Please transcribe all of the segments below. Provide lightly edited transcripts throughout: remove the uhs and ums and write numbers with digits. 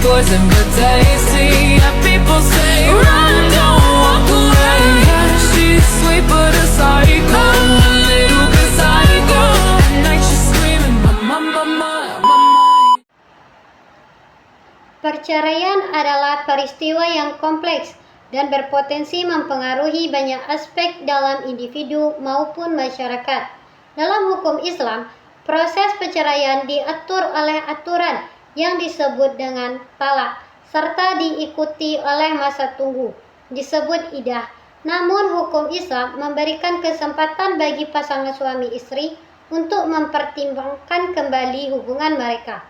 poison but tasty. Yeah, people say run, don't walk away. Yeah, she's sweet but a psycho, a little bit psycho. At night she's screaming, mama, mama, mama. Perceraian adalah peristiwa yang kompleks dan berpotensi mempengaruhi banyak aspek dalam individu maupun masyarakat. Dalam hukum Islam, proses perceraian diatur oleh aturan yang disebut dengan talak, serta diikuti oleh masa tunggu, disebut iddah. Namun hukum Islam memberikan kesempatan bagi pasangan suami istri untuk mempertimbangkan kembali hubungan mereka.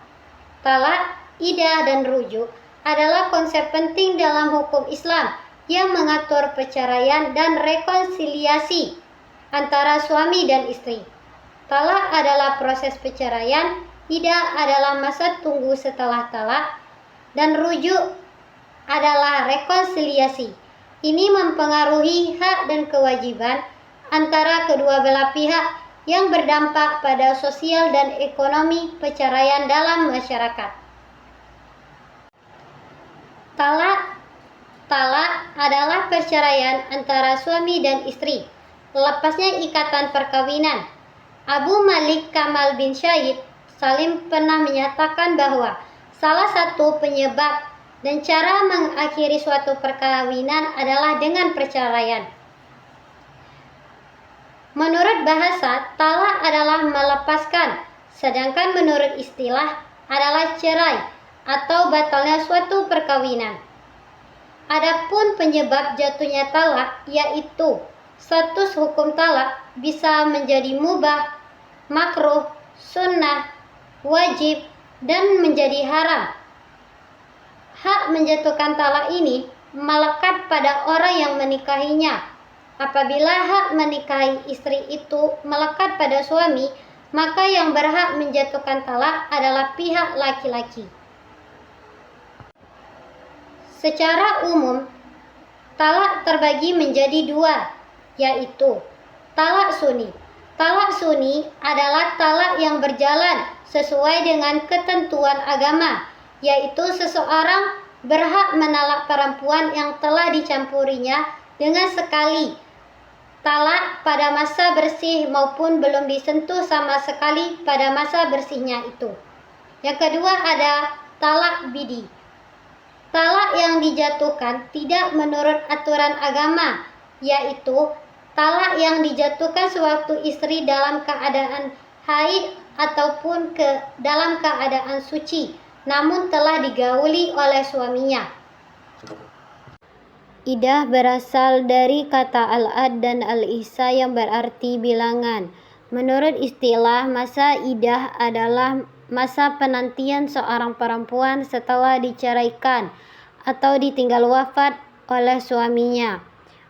Talak, iddah, dan rujuk adalah konsep penting dalam hukum Islam yang mengatur perceraian dan rekonsiliasi antara suami dan istri. Talak adalah proses perceraian, iddah adalah masa tunggu setelah talak, dan rujuk adalah rekonsiliasi. Ini mempengaruhi hak dan kewajiban antara kedua belah pihak yang berdampak pada sosial dan ekonomi perceraian dalam masyarakat. Talak adalah perceraian antara suami dan istri, lepasnya ikatan perkawinan. Abu Malik Kamal bin Syahid Salim pernah menyatakan bahwa salah satu penyebab dan cara mengakhiri suatu perkawinan adalah dengan perceraian. Menurut bahasa, talak adalah melepaskan, sedangkan menurut istilah adalah cerai atau batalnya suatu perkawinan. Adapun penyebab jatuhnya talak, yaitu status hukum talak bisa menjadi mubah, makruh, sunnah, wajib, dan menjadi haram. Hak menjatuhkan talak ini melekat pada orang yang menikahinya. Apabila hak menikahi istri itu melekat pada suami, maka yang berhak menjatuhkan talak adalah pihak laki-laki. Secara umum, talak terbagi menjadi dua, yaitu talak sunni. Talak sunni adalah talak yang berjalan sesuai dengan ketentuan agama, yaitu seseorang berhak menalak perempuan yang telah dicampurinya dengan sekali talak pada masa bersih maupun belum disentuh sama sekali pada masa bersihnya itu. Yang kedua ada talak bidi. Talak yang dijatuhkan tidak menurut aturan agama, yaitu talak yang dijatuhkan sewaktu istri dalam keadaan haid ataupun dalam keadaan suci, namun telah digauli oleh suaminya. Iddah berasal dari kata al-ad dan al-ihsa yang berarti bilangan. Menurut istilah, masa iddah adalah masa penantian seorang perempuan setelah diceraikan atau ditinggal wafat oleh suaminya.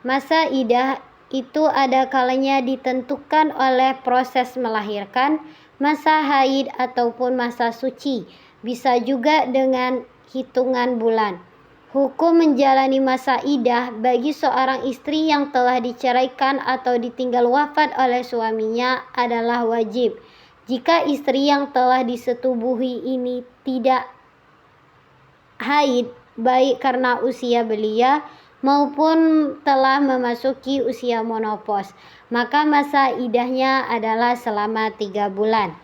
Masa iddah itu ada kalanya ditentukan oleh proses melahirkan, masa haid ataupun masa suci, bisa juga dengan hitungan bulan. Hukum menjalani masa iddah bagi seorang istri yang telah diceraikan atau ditinggal wafat oleh suaminya adalah wajib. Jika istri yang telah disetubuhi ini tidak haid, baik karena usia belia maupun telah memasuki usia menopause, maka masa iddahnya adalah selama 3 bulan.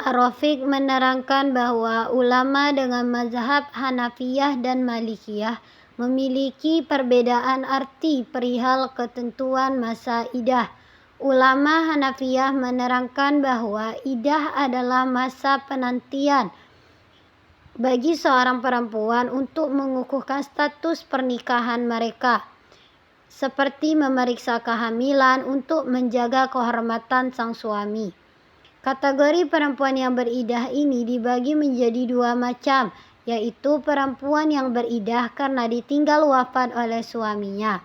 Ar-Rafiq menerangkan bahwa ulama dengan mazhab Hanafiyah dan Malikiyah memiliki perbedaan arti perihal ketentuan masa iddah. Ulama Hanafiyah menerangkan bahwa iddah adalah masa penantian bagi seorang perempuan untuk mengukuhkan status pernikahan mereka, seperti memeriksa kehamilan untuk menjaga kehormatan sang suami. Kategori perempuan yang beriddah ini dibagi menjadi 2 macam, yaitu perempuan yang beriddah karena ditinggal wafat oleh suaminya,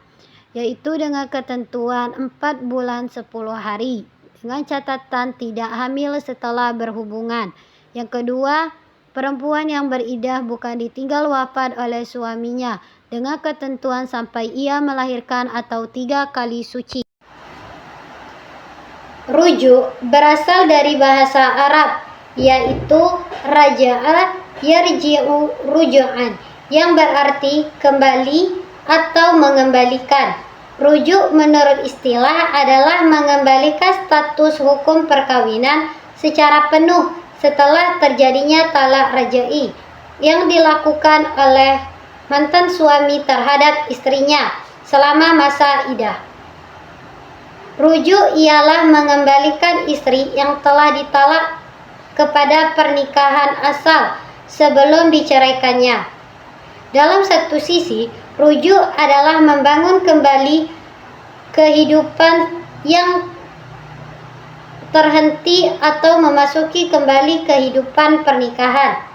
yaitu dengan ketentuan 4 bulan 10 hari, dengan catatan tidak hamil setelah berhubungan. Yang kedua, perempuan yang beriddah bukan ditinggal wafat oleh suaminya, dengan ketentuan sampai ia melahirkan atau 3 kali suci. Rujuk berasal dari bahasa Arab, yaitu raja'a yarji'u ruju'an, yang berarti kembali atau mengembalikan. Rujuk menurut istilah adalah mengembalikan status hukum perkawinan secara penuh setelah terjadinya talak raj'i yang dilakukan oleh mantan suami terhadap istrinya selama masa iddah. Rujuk ialah mengembalikan istri yang telah ditalak kepada pernikahan asal sebelum diceraikannya. Dalam satu sisi, rujuk adalah membangun kembali kehidupan yang terhenti atau memasuki kembali kehidupan pernikahan.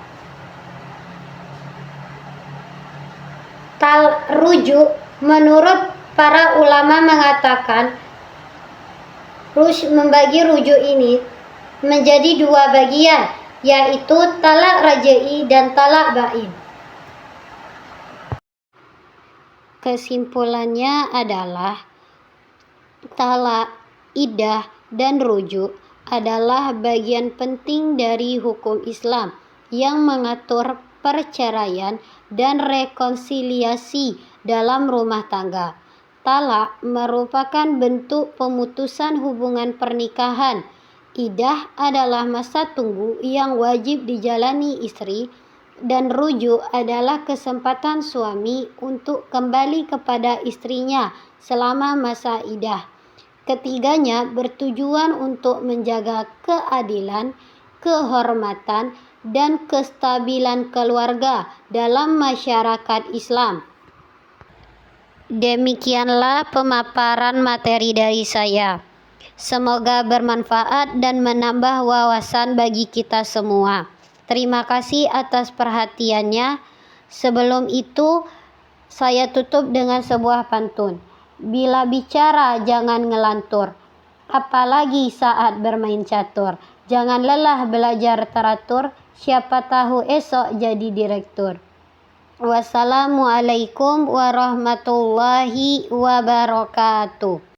Rujuk menurut para ulama mengatakan membagi rujuk ini menjadi dua bagian, yaitu talak raj'i dan talak bain. Kesimpulannya adalah talak, iddah, dan rujuk adalah bagian penting dari hukum Islam yang mengatur perceraian dan rekonsiliasi dalam rumah tangga. Talak merupakan bentuk pemutusan hubungan pernikahan. Iddah adalah masa tunggu yang wajib dijalani istri, dan rujuk adalah kesempatan suami untuk kembali kepada istrinya selama masa iddah. Ketiganya bertujuan untuk menjaga keadilan, kehormatan, dan kestabilan keluarga dalam masyarakat Islam. Demikianlah pemaparan materi dari saya. Semoga bermanfaat dan menambah wawasan bagi kita semua. Terima kasih atas perhatiannya. Sebelum itu, saya tutup dengan sebuah pantun. Bila bicara jangan ngelantur, apalagi saat bermain catur. Jangan lelah belajar teratur, siapa tahu esok jadi direktur. Wassalamualaikum warahmatullahi wabarakatuh.